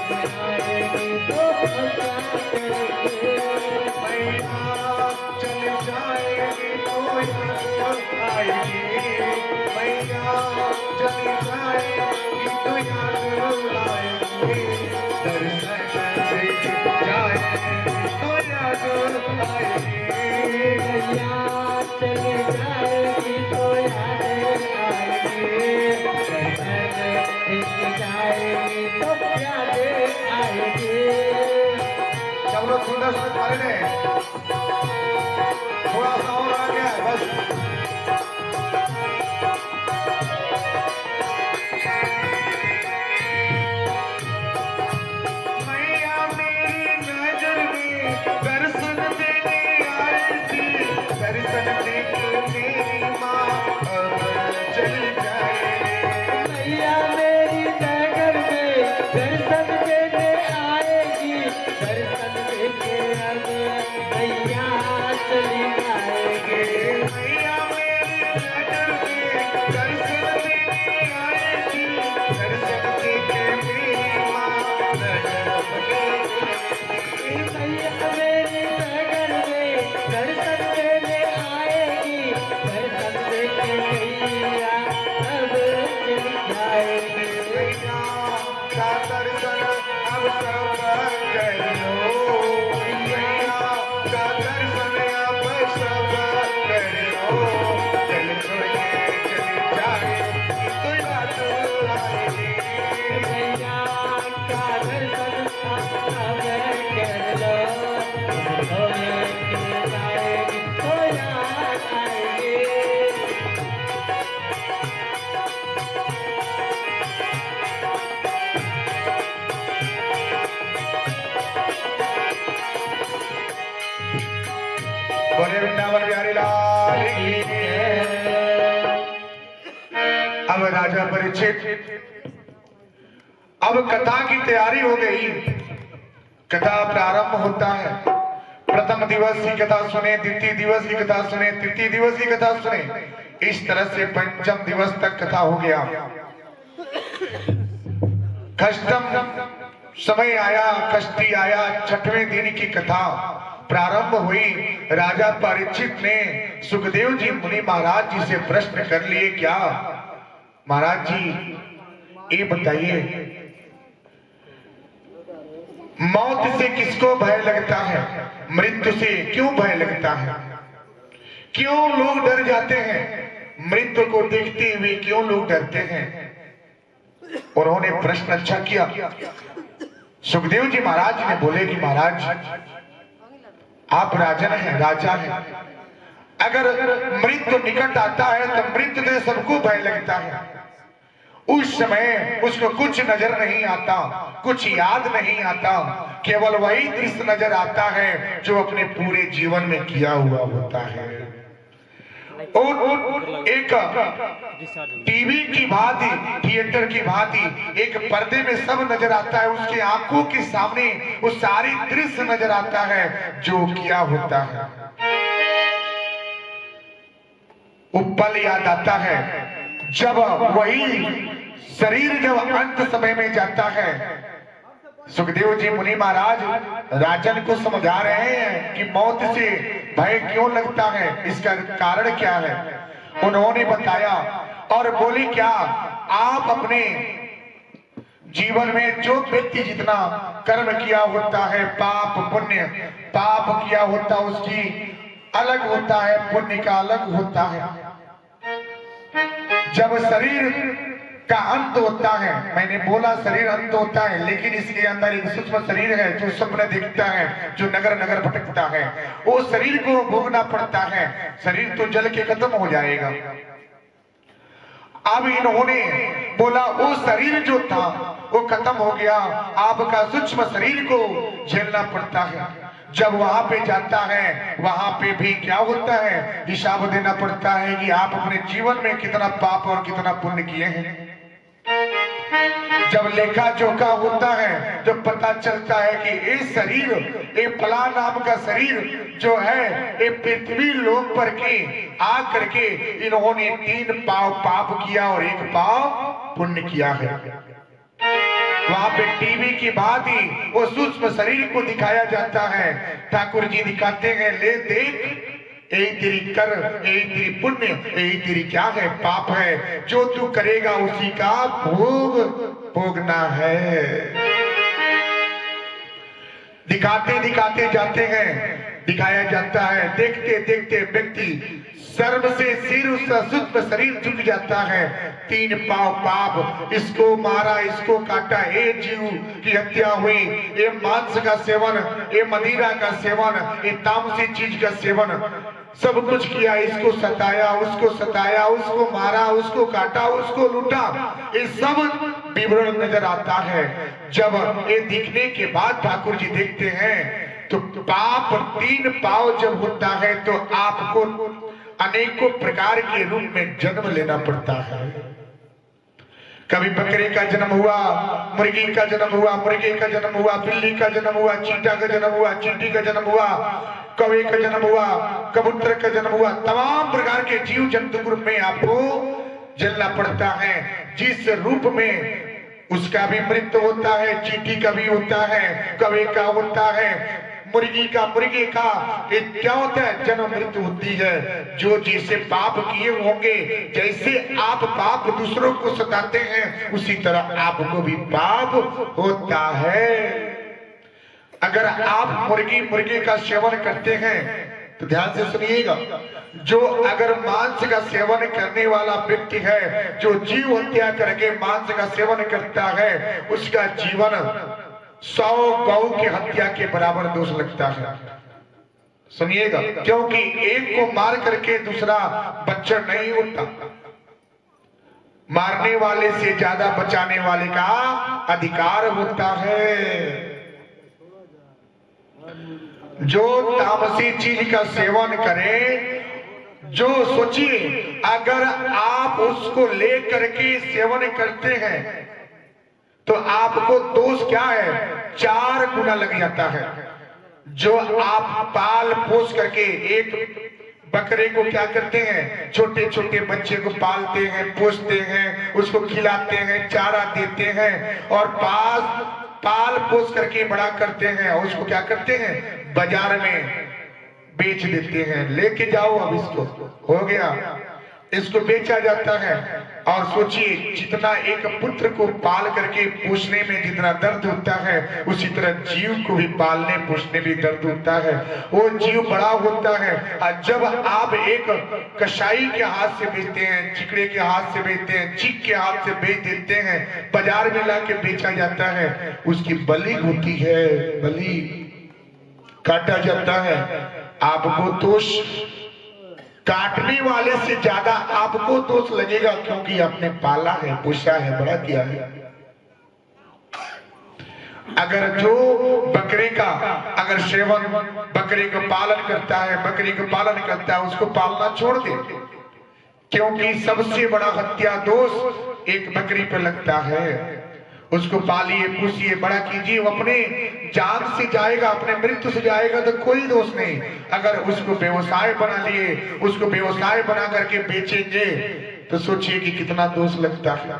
आएगी तो हम क्या करेंगे। मैया चल जाएगी तो याद आएगी, मैया चल जाएगी तो याद आएगी, दर्शन देख जाएगी तो याद आएगी। मैया चली जाएगी तो याद आएगी, दर्शन जाएगी तो याद आएगी। सब लोग सुंदर सुंदर खा रहे हैं, थोड़ा सा और आ गया है बस। मैया मेरी नजर में दर्शन देने आई थी, दर्शन देके मेरी माँ अब चल जाए। मैया मेरी नगर में दर्शन देने आएगी, दर्शन देके अब मैया चली जाएगी। मैया मेरी नजर में दर्शन देने आई थी, दर्शन देके मेरी माँ नजर बदल। मैया मेरी नगर में दर्शन देने आएगी, दर्शन देके मैया अब चली जाएगी। मैया का दर्शन अब सब कर लो, मैया का दर्शन अब सब कर लो, चल छोड़े चली जाए तो याद आएगी। मैया का दर्शन अब कर लो, जाएगी तो याद आएगी। बोले वृंदावन बिहारी लाल की जय। अब राजा परीक्षित, अब कथा की तैयारी हो गई, कथा प्रारंभ होता है। प्रथम दिवस की कथा सुने, द्वितीय दिवस की कथा सुने, तृतीय दिवस की कथा सुने, इस तरह से पंचम दिवस तक कथा हो गया। कष्टम समय आया, कष्टी आया, छठवें दिन की कथा प्रारंभ हुई। राजा परीक्षित ने सुखदेव जी मुनि महाराज जी से प्रश्न कर लिए, क्या महाराज जी ये बताइए, मौत से किसको भय लगता है, मृत्यु से क्यों भय लगता है, क्यों लोग डर जाते हैं, मृत्यु को देखते हुए क्यों लोग डरते हैं। उन्होंने प्रश्न अच्छा किया। सुखदेव जी महाराज ने बोले कि महाराज आप राजन हैं, राजा हैं, अगर मृत्यु निकट आता है तो मृत्यु से सबको भय लगता है। उस समय उसको कुछ नजर नहीं आता, कुछ याद नहीं आता, केवल वही दृश्य नजर आता है जो अपने पूरे जीवन में किया हुआ होता है। और एक टीवी की भांति, थिएटर की भांति एक पर्दे में सब नजर आता है, उसके आंखों के सामने वो सारी दृश्य नजर आता है जो किया होता है। वो पल याद आता है जब वही शरीर जब अंत समय में जाता है। सुखदेव जी मुनि महाराज राजन को समझा रहे हैं कि मौत से भय क्यों लगता है, इसका कारण क्या है। उन्होंने बताया और बोले, क्या आप अपने जीवन में जो व्यक्ति जितना कर्म किया होता है, पाप पुण्य, पाप किया होता उसकी अलग होता है, पुण्य का अलग होता है। जब शरीर का अंत होता है, मैंने बोला शरीर अंत होता है, लेकिन इसके अंदर एक सूक्ष्म शरीर है जो सपने देखता है, जो नगर नगर भटकता है, वो शरीर को भोगना पड़ता है। शरीर तो जल के खत्म हो जाएगा। अब इन्होंने बोला वो शरीर जो था वो खत्म हो गया, आपका सूक्ष्म शरीर को झेलना पड़ता है। जब वहां पे जाता है वहां पे भी क्या होता है, हिसाब देना पड़ता है कि आप अपने जीवन में कितना पाप और कितना पुण्य किए हैं। जब लेखा जोखा होता है तो पता चलता है कि ये शरीर, ये फला नाम का शरीर जो है, ये पृथ्वी लोक पर के आ करके इन्होंने 3 पाव पाप किया और 1 पाव पुण्य किया है। वहां पे टीवी की बात ही वो सूक्ष्म शरीर को दिखाया जाता है। ठाकुर जी दिखाते हैं, ले देख, यही तेरी कर, यही तेरी पुण्य, यही तेरी क्या है, पाप है, जो तू करेगा उसी का भोग भोगना है। दिखाते दिखाते जाते हैं, दिखाया जाता है। देखते देखते व्यक्ति सर्व से सिर, उसका सूक्ष्म शरीर झुक जाता है। 3 पाव पाप, इसको मारा, इसको काटा, ये जीव की हत्या हुई, ये मांस का सेवन, ये मदिरा का सेवन, ये तामसी चीज का सेवन, सब कुछ किया। इसको सताया, उसको मारा, उसको काटा, उसको लूटा, ये सब विवरण नजर आता है। जब ये दिखने के बाद ठाकुर जी देखते हैं तो पाप 3 पाव जब होता है तो आपको अनेकों प्रकार के रूप में जन्म लेना पड़ता है। कभी बकरे का जन्म हुआ, मुर्गी का जन्म हुआ, मुर्गे का जन्म हुआ, बिल्ली का जन्म हुआ, चींटा का जन्म हुआ, चींटी का जन्म हुआ, कौवे का जन्म हुआ, कबूतर का जन्म हुआ। तमाम प्रकार के जीव जंतु ग्रुप में आपको जलना पड़ता है। जिस रूप में उसका भी मृत्यु होता है, चींटी का भी होता है, कौवे का होता है, मुर्गी का, मुर्गे का, ये क्या होता है, जन्म मृत्यु होती है। जो जैसे पाप किए होंगे, जैसे आप पाप दूसरों को सताते हैं, उसी तरह आपको भी पाप होता है। अगर आप मुर्गी मुर्गे का सेवन करते हैं तो ध्यान से सुनिएगा, जो अगर मांस का सेवन करने वाला व्यक्ति है, जो जीव हत्या करके मांस का सेवन करता है, उसका जीवन 100 गौ की हत्या के बराबर दोष लगता है। सुनिएगा, क्योंकि एक को मार करके दूसरा बच्चा नहीं होता। मारने वाले से ज्यादा बचाने वाले का अधिकार होता है। जो तामसी चीज का सेवन करे, जो सोचिए अगर आप उसको लेकर के सेवन करते हैं तो आपको दोष क्या है, 4 गुना लग जाता है। जो आप पाल पोस करके, एक बकरे को क्या करते हैं, छोटे छोटे बच्चे को पालते हैं, पोसते हैं, उसको खिलाते हैं, चारा देते हैं और पाल पोस करके बड़ा करते हैं और उसको क्या करते हैं, बाजार में बेच देते हैं। लेके जाओ, अब इसको हो गया, इसको बेचा जाता है। और सोचिए, जितना एक पुत्र को पाल करके पोषने में जितना दर्द होता है, उसी तरह जीव को भी पालने पोषने में दर्द होता है। वो जीव बड़ा होता है और जब आप एक कसाई के हाथ से बेचते हैं, चिकड़े के हाथ से बेचते हैं, चीक के हाथ से बेच देते हैं, बाजार में लाके बेचा जाता है, उसकी बलि होती है, बलि काटा जाता है। आपको दोष काटने वाले से ज्यादा आपको दोष लगेगा, क्योंकि आपने पाला है, पोषा है, बड़ा किया है। अगर जो बकरे का अगर सेवन, बकरे को पालन करता है, बकरी को पालन करता है, उसको पालना छोड़ दे, क्योंकि सबसे बड़ा हत्या दोष एक बकरी पर लगता है। उसको पालिए, पोसिए, बड़ा कीजिए, वो अपने जान से जाएगा, अपने मृत्यु से जाएगा तो कोई दोष नहीं। अगर उसको व्यवसाय बना लिए, उसको व्यवसाय बना करके बेचेंगे तो सोचिए कि कितना दोष लगता है,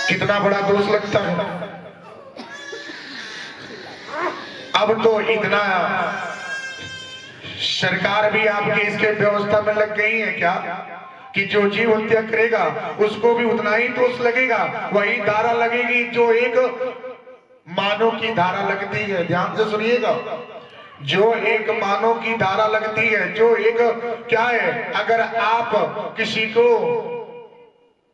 कितना बड़ा दोष लगता है। अब तो इतना सरकार भी आपके इसके व्यवस्था में लग गई है क्या कि जो जीव हत्या करेगा उसको भी उतना ही दोष लगेगा। वही धारा लगेगी जो एक मानव की धारा लगती है। ध्यान से सुनिएगा, जो एक मानव की धारा लगती है, जो एक क्या है, अगर आप किसी को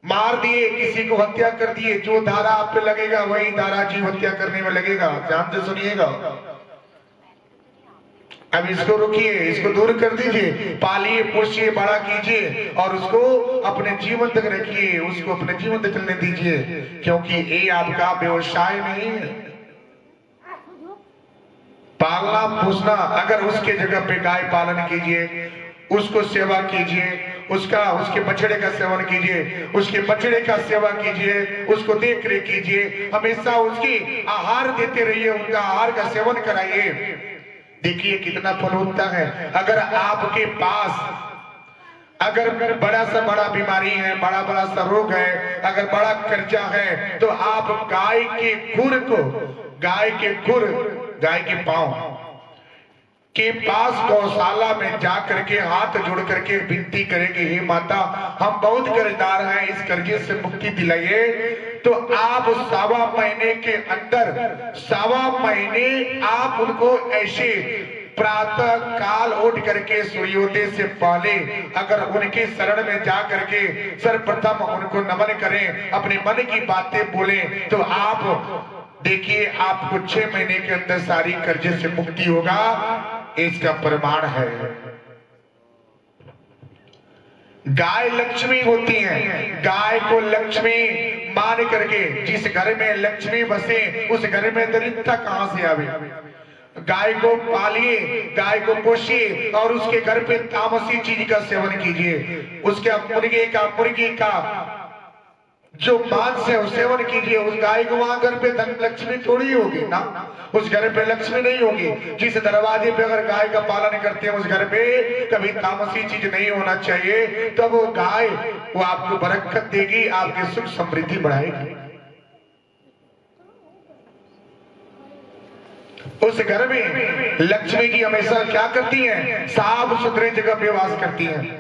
मार दिए, किसी को हत्या कर दिए, जो धारा आप पे लगेगा वही धारा जीव हत्या करने में लगेगा। ध्यान से सुनिएगा। अब इसको रुकिए, इसको दूर कर दीजिए, पालिए, पोषिए, बड़ा कीजिए और उसको अपने जीवन तक रखिए, उसको अपने जीवन तक चलने दीजिए, क्योंकि ये आपका व्यवसाय नहीं है। पालना पोषना, अगर उसके जगह पे गाय पालन कीजिए, उसको सेवा कीजिए, उसके बछड़े का सेवन कीजिए, उसके बछड़े का सेवा कीजिए, उसको देख रेख कीजिए, हमेशा उसकी आहार देते रहिए, उनका आहार का सेवन कराइए। देखिए कितना फल होता है। अगर आपके पास अगर बड़ा सा बड़ा बीमारी है, बड़ा बड़ा सा रोग है, अगर बड़ा कर्जा है, तो आप गाय के खुर को, गाय के पांव के पास गौशाला में जा करके हाथ जोड़ करके विनती करेंगे, हे माता हम बहुत कर्जदार हैं, इस कर्जे से मुक्ति दिलाइए। तो आप 1.25 महीने के अंदर, 1.25 महीने आप उनको ऐसे प्रातः काल उठ करके सूर्योदय से पहले अगर उनके शरण में जा करके सर्वप्रथम उनको नमन करें, अपने मन की बातें बोलें, तो आप देखिए आपको 6 महीने के अंदर सारी कर्जे से मुक्ति होगा। इसका प्रमाण है। गाय लक्ष्मी होती है, गाय को लक्ष्मी मान करके जिस घर में लक्ष्मी बसे उस घर में दरिद्रता कहां से आवे। गाय को पालिए, गाय को पोषिए और उसके घर पे तामसी चीज का सेवन कीजिए, उसके मुर्गी का जो मांस है उस सेवन कीजिए। उस गाय को वहां घर पे धन लक्ष्मी थोड़ी होगी ना, उस घर पे लक्ष्मी नहीं होगी। जिस दरवाजे पे अगर गाय का पालन करते हैं उस घर पे कभी तामसी चीज नहीं होना चाहिए, तब वो गाय वो आपको बरकत देगी, आपकी सुख समृद्धि बढ़ाएगी। उस घर में लक्ष्मी जी हमेशा क्या करती हैं, साफ सुथरे जगह पे वास करती हैं।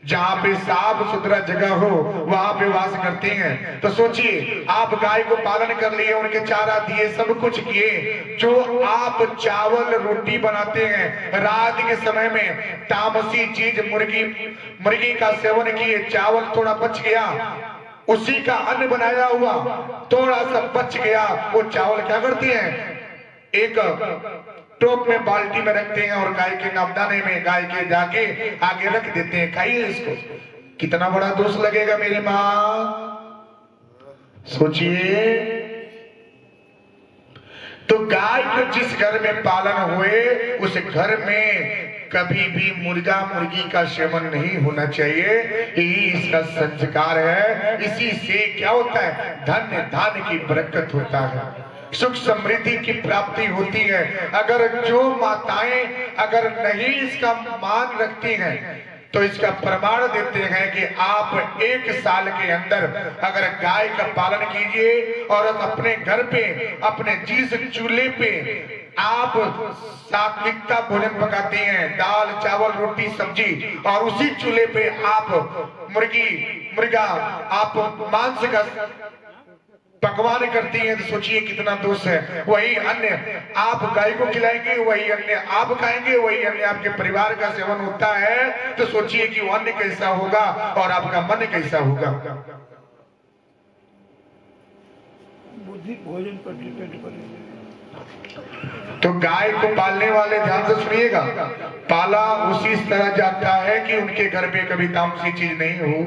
जहां पे साफ सुथरा जगह हो वहां पे वास करते हैं। तो सोचिए आप गाय को पालन कर लिए, उनके चारा दिए, सब कुछ किए, जो आप चावल रोटी बनाते हैं रात के समय में तामसी चीज मुर्गी का सेवन किए, चावल थोड़ा बच गया, उसी का अन्न बनाया हुआ थोड़ा सा बच गया, वो चावल क्या करती हैं, एक टोप में बाल्टी में रखते हैं और गाय के नामदाने में गाय के जाके आगे रख देते हैं, खाइए इसको। कितना बड़ा दोष लगेगा मेरी माँ, सोचिए। तो गाय को जिस घर में पालन हुए उस घर में कभी भी मुर्गा मुर्गी का सेवन नहीं होना चाहिए, यही इसका संस्कार है। इसी से क्या होता है, धन्य धान्य की बरकत होता है, सुख समृद्धि की प्राप्ति होती है। अगर जो माताएं अगर नहीं इसका मान रखती हैं तो इसका प्रमाण देते हैं कि आप 1 साल के अंदर अगर गाय का पालन कीजिए और अपने घर पे अपने जिस चूल्हे पे आप सात्विकता भोजन पकाते हैं, दाल चावल रोटी सब्जी, और उसी चूल्हे पे आप मुर्गा आप मांस का पकवान करती हैं, तो सोचिए कितना दोष है। वही अन्य आप गाय को खिलाएंगे, वही अन्य आप खाएंगे, वही अन्य आपके परिवार का सेवन होता है, तो सोचिए कि वो अन्न कैसा होगा और आपका मन कैसा होगा। बुद्धि भोजन पर डिपेंड करेगी। तो गाय को पालने वाले ध्यान से सुनिएगा, पाला उसी तरह जाता है कि उनके घर पे कभी तामसी चीज नहीं हो।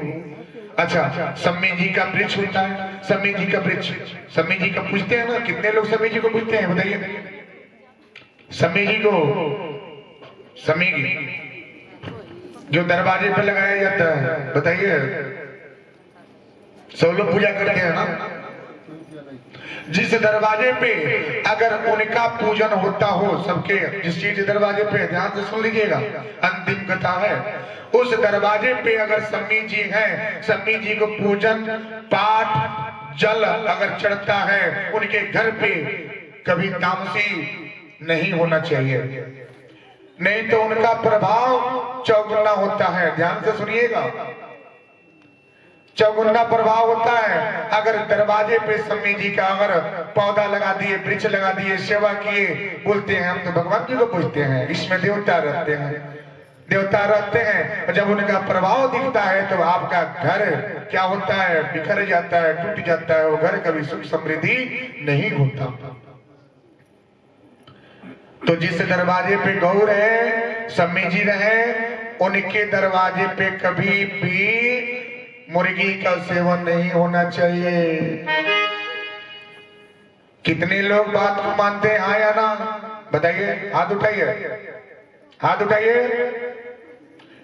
अच्छा, सम्मी जी का वृक्ष होता है, सम्मी जी का वृक्ष, सम्मी जी का पूछते हैं ना, कितने लोग सम्मी जी को पूछते हैं बताइए। सम्मी जी को, सम्मी जी जो दरवाजे पे लगाया जाता है, बताइए, सब लोग पूजा करते हैं ना। जिस दरवाजे पे अगर उनका पूजन होता हो, सबके जिस चीज दरवाजे पे, ध्यान से सुन लीजिएगा, अंतिम कथा है, उस दरवाजे पे अगर सम्मी जी हैं, सम्मी जी को पूजन पाठ जल अगर चढ़ता है, उनके घर पे कभी तामसी नहीं होना चाहिए, नहीं तो उनका प्रभाव चौगुना होता है। ध्यान से सुनिएगा, चौगुना प्रभाव होता है। अगर दरवाजे पे सम्मी जी का अगर पौधा लगा दिए, वृक्ष लगा दिए, सेवा किए, बोलते हैं हम तो भगवान जी को पूजते हैं, इसमें देवता रहते हैं, जब उनका प्रभाव दिखता है तो आपका घर क्या होता है, बिखर जाता है, टूट जाता है, वो घर कभी सुख समृद्धि नहीं होता। तो जिस दरवाजे पे गौ रहे, सम्मी जी रहे, उनके दरवाजे पे कभी भी मुर्गी का सेवन नहीं होना चाहिए। कितने लोग बात को मानते हैं, हाँ या ना, बताइए, हाथ उठाइए, हाथ उठाइए,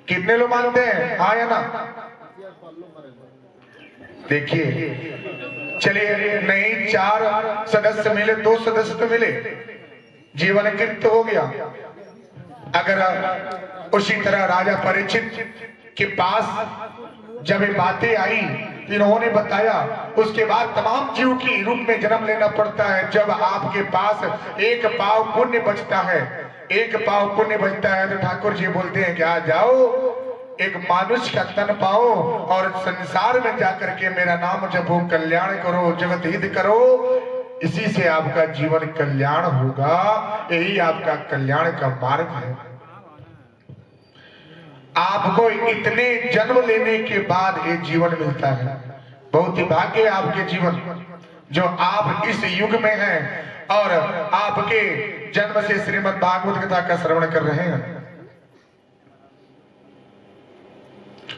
कितने लोग मानते हैं, हाँ या ना। देखिए, चलिए नहीं 4 सदस्य मिले, 2 सदस्य तो मिले, जीवन कृत हो गया। अगर उसी तरह राजा परीक्षित के पास जब ये बातें आई, इन्होंने बताया, उसके बाद तमाम जीव की रूप में जन्म लेना पड़ता है। जब आपके पास एक पाव पुण्य बचता है, एक पाव पुण्य बचता है, तो ठाकुर जी बोलते हैं कि आ जाओ, एक मानुष का तन पाओ और संसार में जाकर के मेरा नाम जपो, कल्याण करो, जगत हित करो, इसी से आपका जीवन कल्याण होगा। यही आपका कल्याण का मार्ग है। आपको इतने जन्म लेने के बाद ये जीवन मिलता है। बहुत ही भाग्य है आपके जीवन, जो आप इस युग में हैं और आपके जन्म से श्रीमद् भागवत कथा का श्रवण कर रहे हैं।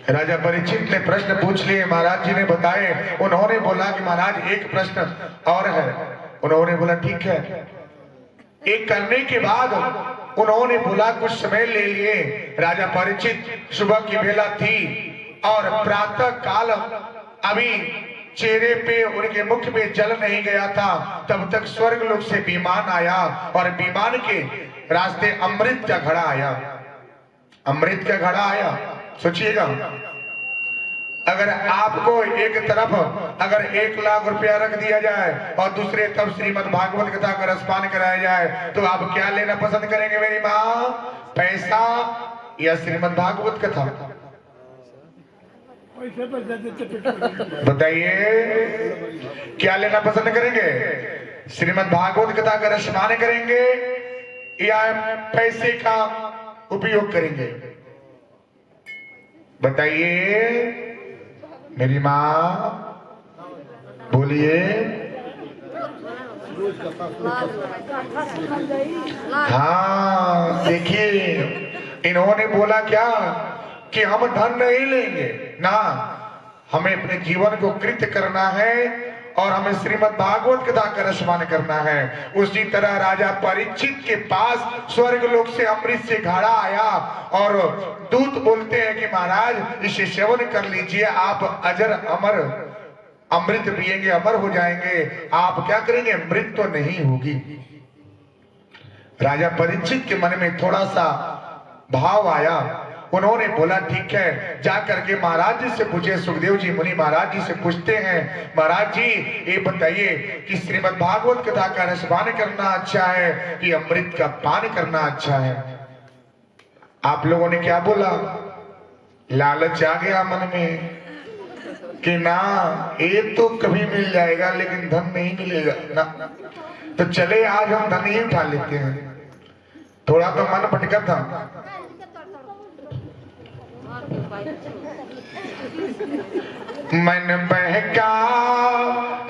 राजा परीक्षित ने प्रश्न पूछ लिए, महाराज जी ने बताए। उन्होंने बोला कि महाराज एक प्रश्न और है। उन्होंने बोला ठीक है। एक करने के बाद उन्होंने बोला कुछ समय ले लिए। राजा परीक्षित, सुबह की बेला थी और प्रातः काल अभी चेहरे पे, उनके मुख पे जल नहीं गया था, तब तक स्वर्ग लोक से विमान आया और विमान के रास्ते अमृत का घड़ा आया। अमृत का घड़ा आया। सोचिएगा, अगर आपको एक तरफ अगर 1 लाख रुपया रख दिया जाए और दूसरे तरफ श्रीमद् भागवत कथा का रसपान कराया जाए, तो आप क्या लेना पसंद करेंगे मेरी माँ? पैसा या श्रीमद् भागवत कथा? बताइए, क्या लेना पसंद करेंगे? श्रीमद् भागवत कथा का रसपान करेंगे या पैसे का उपयोग करेंगे? बताइए मेरी माँ, बोलिए। हाँ, देखिए, इन्होंने बोला क्या कि हम धन नहीं लेंगे ना, हमें अपने जीवन को कृत करना है और हमें श्रीमद् भागवत कथा का रसपान करना है। उसी तरह राजा परीक्षित के पास स्वर्ग लोक से अमृत से घड़ा आया और दूत बोलते हैं कि महाराज इसे सेवन कर लीजिए, आप अजर अमर अमृत पिएंगे, अमर हो जाएंगे। आप क्या करेंगे? मृत तो नहीं होगी। राजा परीक्षित के मन में थोड़ा सा भाव आया। उन्होंने बोला ठीक है, जाकर के महाराज जी से पूछे। सुखदेव जी मुनि महाराज जी से पूछते हैं, महाराज जी ये बताइए कि श्रीमद् भागवत कथा का रसपान करना अच्छा है कि अमृत का पान करना अच्छा है? आप लोगों ने क्या बोला? लालच आ गया मन में कि ना, ये तो कभी मिल जाएगा लेकिन धन नहीं मिलेगा ना, तो चले आज हम धन ही उठा लेते हैं। थोड़ा तो मन भटका था। मन बहका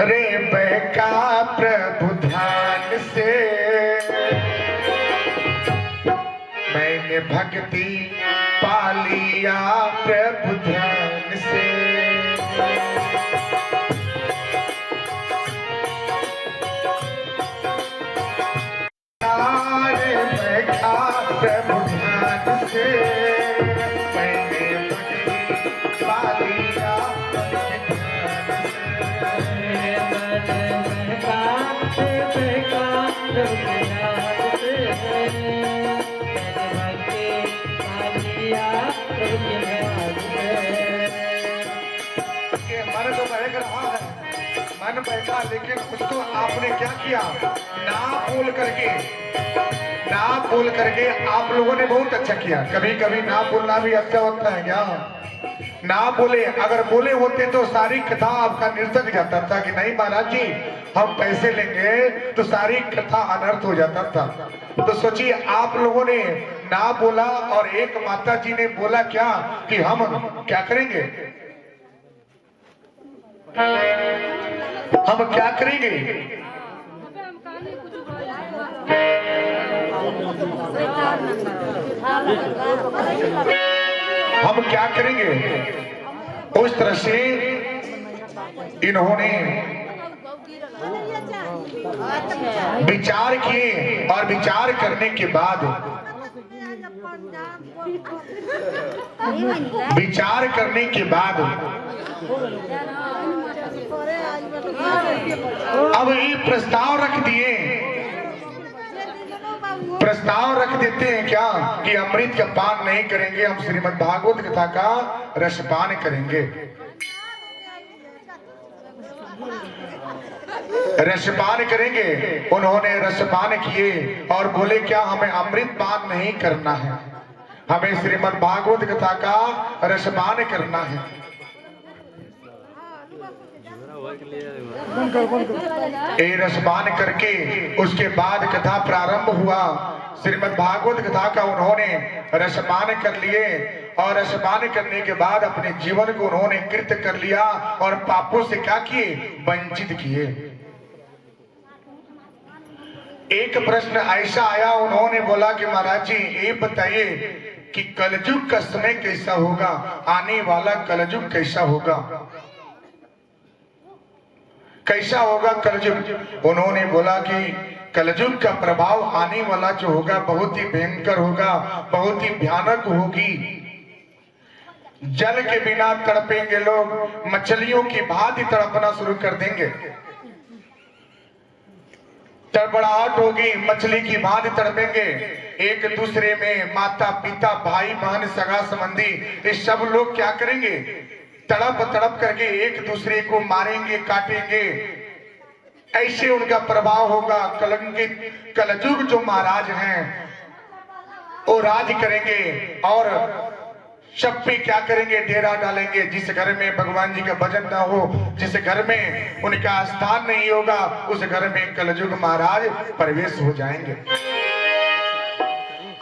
रे बहका प्रभु ध्यान से, मैंने भक्ति पा लिया प्रभु ध्यान से। रे बहका प्रभु ध्यान से, मन बहका, लेकिन उसको आपने क्या किया? ना बोल करके आप लोगों ने बहुत अच्छा किया। कभी कभी ना बोलना भी अच्छा होता है क्या? ना बोले, अगर बोले होते तो सारी कथा आपका निरर्थक जाता था कि नहीं महाराज जी हम पैसे लेंगे, तो सारी कथा अनर्थ हो जाता था। तो सोचिए, आप लोगों ने ना बोला और एक माता जी ने बोला क्या कि हम क्या करेंगे, हम क्या करेंगे? हम क्या करेंगे? उस तरह से इन्होंने विचार किए और विचार करने के बाद अब ये प्रस्ताव रख दिए प्रस्ताव रख देते हैं क्या कि अमृत का पान नहीं करेंगे, हम श्रीमद् भागवत कथा का रसपान करेंगे। रसपान करेंगे। उन्होंने रसपान किए और बोले क्या हमें अमृत पान नहीं करना है, हमें श्रीमद् भागवत कथा का रसपान करना है। ये रसपान करके उसके बाद कथा प्रारंभ हुआ। श्रीमद् भागवत कथा का उन्होंने रसपान कर लिए और रसपान करने के बाद अपने जीवन को उन्होंने कृत कर लिया और पापों से क्या किए, वंचित किए। एक प्रश्न ऐसा आया, उन्होंने बोला कि महाराज जी ये बताइए कि कलयुग का समय कैसा होगा, आने वाला कलयुग कैसा होगा, कैसा होगा कलयुग। उन्होंने बोला कि कलयुग का प्रभाव आने वाला जो होगा बहुत ही भयंकर होगा, बहुत ही भयानक होगी। जल के बिना तड़पेंगे लोग, मछलियों की भांति तड़पना शुरू कर देंगे। तड़पड़ाहट होगी, मछली की भांति तड़पेंगे। एक दूसरे में माता पिता भाई बहन सगा संबंधी ये सब लोग क्या करेंगे, तड़प तड़प करके एक दूसरे को मारेंगे काटेंगे। ऐसे उनका प्रभाव होगा। कलंकित कलयुग जो महाराज हैं वो राज करेंगे और सब पे क्या करेंगे, डेरा डालेंगे। जिस घर में भगवान जी का भजन ना हो, जिस घर में उनका स्थान नहीं होगा, उस घर में कलयुग महाराज प्रवेश हो जाएंगे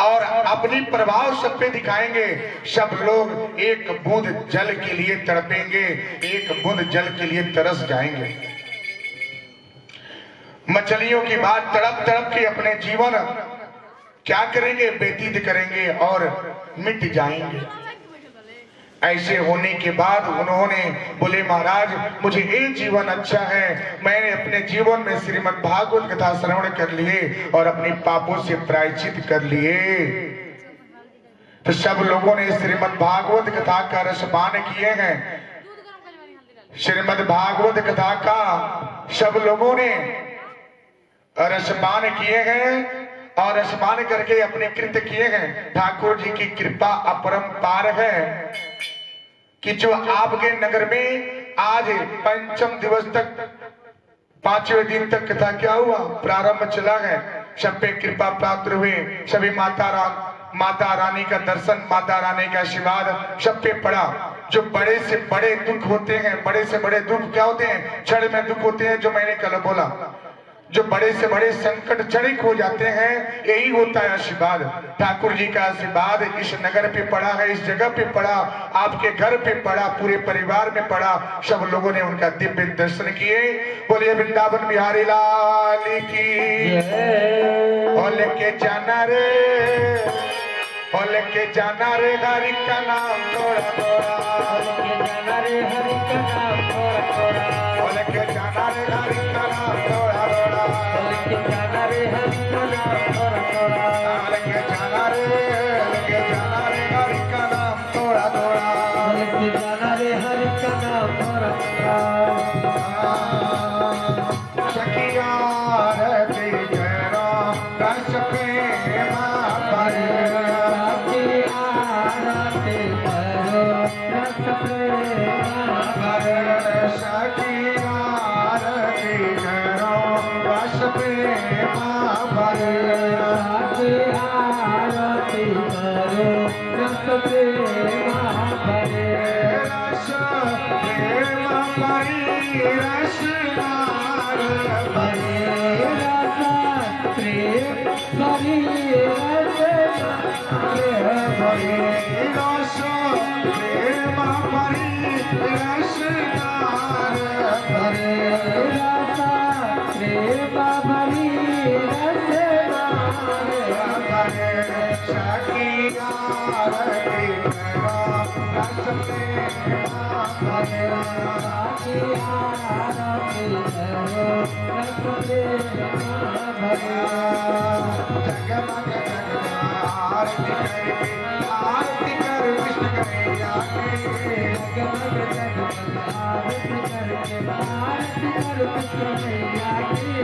और अपनी प्रभाव सब पे दिखाएंगे। सब लोग एक बूंद जल के लिए तड़पेंगे, एक बूंद जल के लिए तरस जाएंगे। मछलियों की बात तड़प तड़प के अपने जीवन क्या करेंगे, व्यतीत करेंगे और मिट जाएंगे। ऐसे होने के बाद उन्होंने बोले महाराज मुझे ये जीवन अच्छा है, मैंने अपने जीवन में श्रीमद् भागवत कथा श्रवण कर लिए और अपने पापों से प्रायश्चित कर लिए। तो सब लोगों ने श्रीमद् भागवत कथा का रसपान किए हैं। श्रीमद् भागवत कथा का सब लोगों ने रसपान किए हैं और रसपान करके अपने कृत्य किए हैं। ठाकुर जी की कृपा अपरंपार है कि जो आपके नगर में आज पंचम दिवस तक 5वें दिन तक कथा क्या हुआ, प्रारंभ चला है। सब पे कृपा प्राप्त हुए, सभी माता रानी का दर्शन, माता रानी का आशीर्वाद सब पे पड़ा। जो बड़े से बड़े दुख होते हैं, बड़े से बड़े दुख क्या होते हैं, क्षण में दुख होते हैं, जो मैंने कल बोला। जो बड़े से बड़े संकट क्षणिक हो जाते हैं, यही होता है आशीर्वाद। ठाकुर जी का आशीर्वाद इस नगर पे पड़ा है, इस जगह पे पड़ा, आपके घर पे पड़ा, पूरे परिवार में पड़ा। सब लोगों ने उनका दिव्य दर्शन किए। बोलिए वृंदावन बिहारी लाल की। और लेके जाना रे, और लेके जाना रे हरि का नाम थोड़ा थोड़ा, लेके जाना रे हरि का नाम थोड़ा थोड़ा, और लेके जाना रे हरि का नाम थोड़ा थोड़ा, लेके जाना रे हरि का नाम थोड़ा थोड़ा, लेके जाना रे हरि का नाम थोड़ा थोड़ा, लेके जाना रे हरि का नाम थोड़ा थोड़ा। सखिया रे तेरा रस प्रेम भरे, आरती कर कृष्ण कन्हैया की।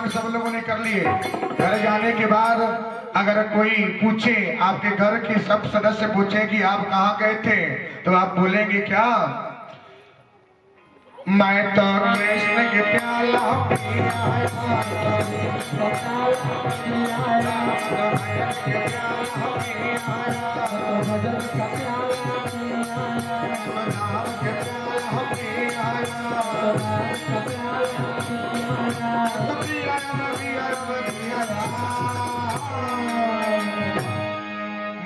सब लोगों ने कर लिए। घर जाने के बाद अगर कोई पूछे, आपके घर के सब सदस्य पूछे कि आप कहाँ गए थे, तो आप बोलेंगे क्या? मैं तो कृष्ण के प्याला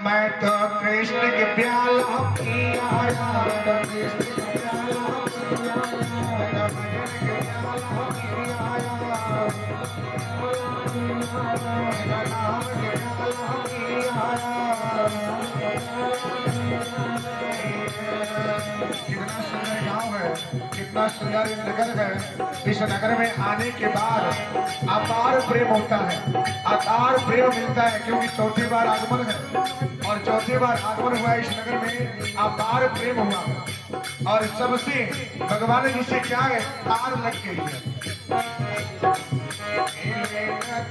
मैं तो कृष्ण के प्याला कितना सुंदर गांव है, कितना सुंदर नगर है। इस नगर में आने के बाद अपार प्रेम होता है, अपार प्रेम मिलता है, क्योंकि चौथी बार आगमन है और चौथी बार आगमन हुआ इस नगर में, अपार प्रेम हुआ और सबसे भगवान जी से क्या है, तार लग गई है।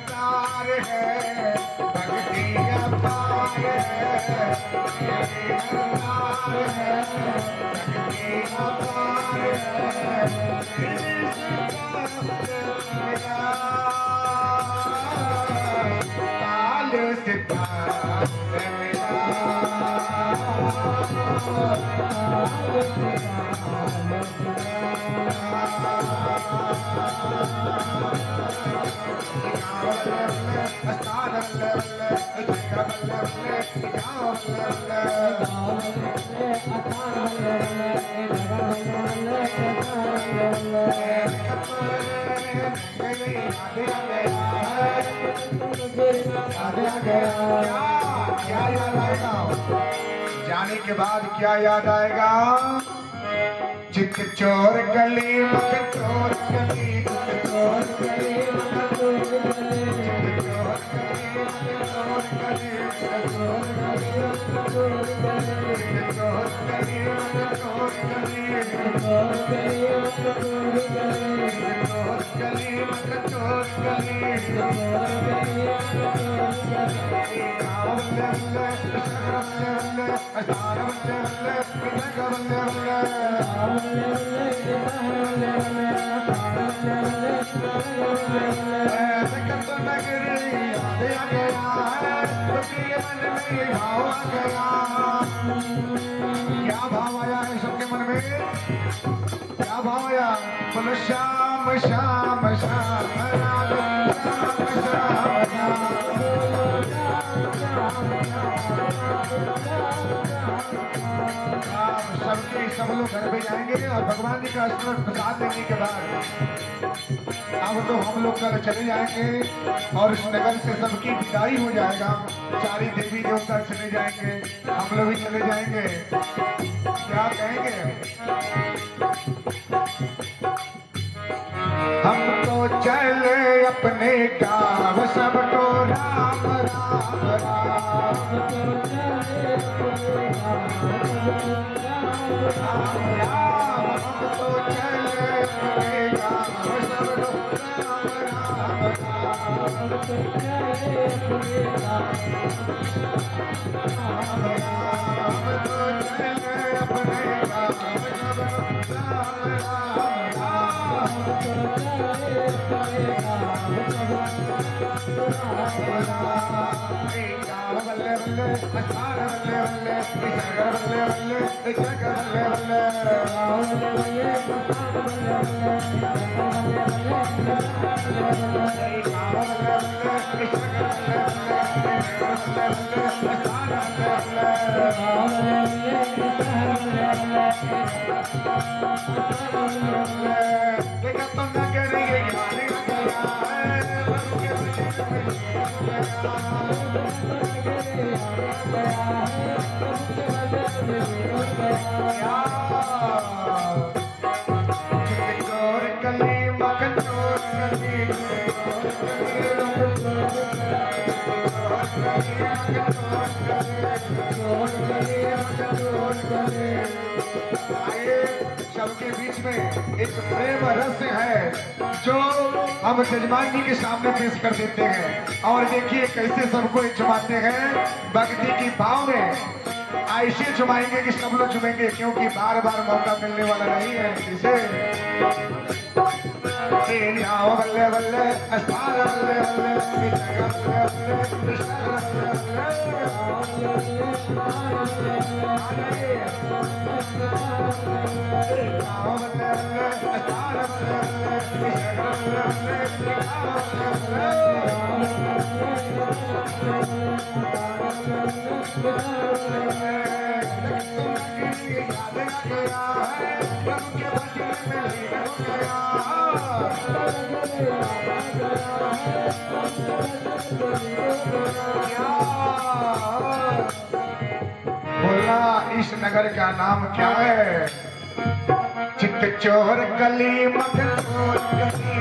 तार है भक्ति अपार है, तार है भक्ति अपार है। क्या याद आएगा? जाने के बाद क्या याद आएगा? चित चोर गली मत चोर गली चोर गली मत चोर गली चोर गली मत चोर गली चोर गली मत चोर गली चोर गली मत चोर गली चोर गली मत चोर गली क्या भाव आया है सबके मन में? क्या भाव आया? बोलो श्याम श्याम श्याम राम श्याम श्याम सबके सब लोग घर पे जाएंगे और भगवान जी का स्मरण प्रसाद देने के बाद अब तो हम लोग कल चले जाएंगे और इस नगर से सबकी विदाई हो जाएगा। सारी देवी देवता चले जाएंगे, हम लोग भी चले जाएंगे। क्या कहेंगे? हम तो चले अपने गाँव सब तो राम राम राम हम तो चले अपने गाँव सब तो राम राम हम तो चले अपने गाँव सबके बीच में एक प्रेम रस है जो हम जजमान जी के सामने पेश कर देते हैं। और देखिए कैसे सबको झुमाते हैं भक्ति की भाव में। ऐसे झुमाएंगे कि सब लोग झुमेंगे, क्योंकि बार बार मौका मिलने वाला नहीं है। इसे बल्ले बल्ले अस्तार बल्ले बल्ले बोला इस नगर का नाम क्या है? चित चोर गली मत चोर गली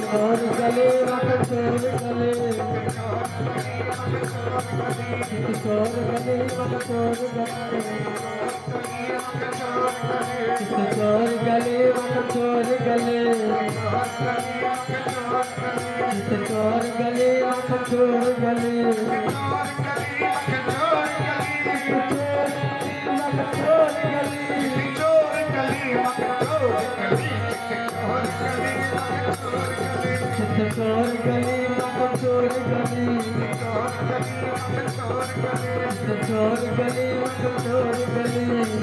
चोर गली मत चोर गली चोर गली मत चोर गली चोर गली मत चोर गली चोर गली मत चोर गली चोर गली चोर गली चोर गली चोर गली चोर गली